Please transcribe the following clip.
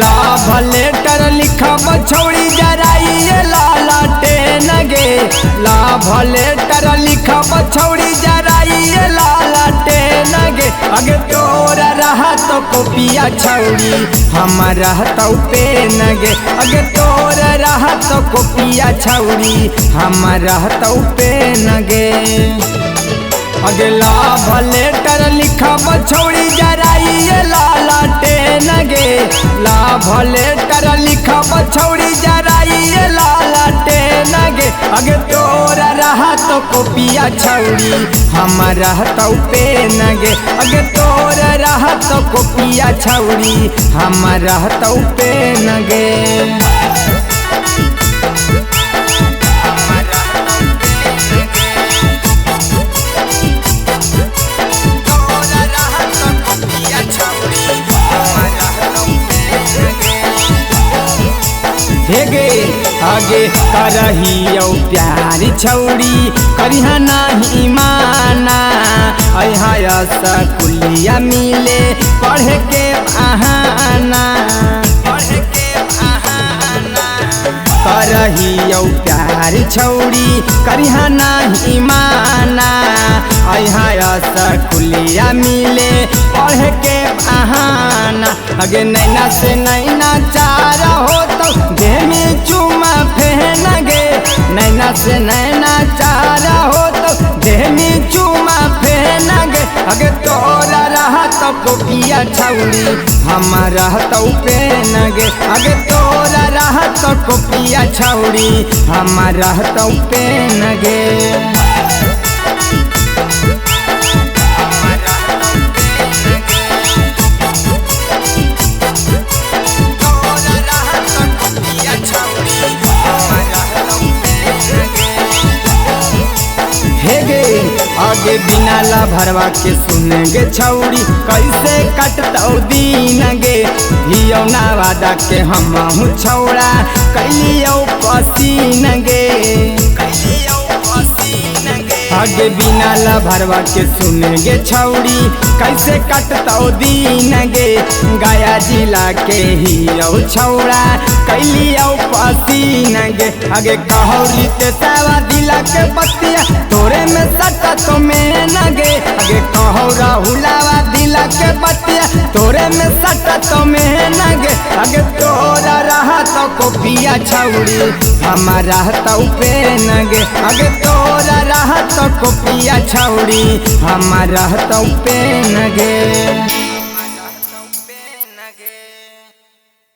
लाभ लेटर लिखब छौड़ी जराइए लालटेन गे। लाभ लेटर लिखब छौड़ी जराइए लालटेन गे। अगे तोरा रहत कॉपिया छौड़ी हम रहतौ पेन गे। अगे तोरा रहत कॉपिया छौड़ी हम रहतौ पेन गे। अगे लाभ लेटर लिखब छौड़ी जराइए लालटेन गे। लाभ लेटर लिखब छौड़ी जराइए लालटेन गे। अगे तोरा रहत कॉपिया छौड़ी हम रहतौ पेन गे। अगे तोरा रहत कॉपिया छौड़ी हम रहतौ पेन गे। हेगे आगे करहियो प्यारी छौड़ी करिहा नहीं माना। अहा स्कूलिया मिले पढ़े के बहाना। करहियो प्यारी छौड़ी करिहा नहीं माना। अहा स्कूलिया मिले पढ़े के बहाना। अगे नैना से नैना चार हो तो देह में चुमा फेन गे। नैना से नैना चार हो तो देह में चुमा फेन गे। अगे तोरा रहत कॉपिया छौड़ी हम रहतौ पेन गे। अगे तोरा रहत कॉपिया छौड़ी हम रहतौ पेन गे। आगे बिना ला भरवा के सुनेंगे छौड़ी कैसे कटतौ दिन गे। हियो ना वादा के हम छौड़ा कैलियो पसीन गे। आगे बिना ला भरवा के सुनेंगे छौड़ी कैसे कटतौ दिन गे। गया जिला के हियो छौड़ा कैलियो पसीन गे। आगे कहौरी ते सावा दिला के बतिया तोरे में सटा तो में न गे। आगे कहौरा हुलावा दिला के बतिया तोरे में सटा तो में न गे। आगे तोरा रहत कॉपिया छौड़ी हम रहतौ पेन गे। आगे तोरा रहत कॉपिया छौड़ी हम रहतौ पेन गे।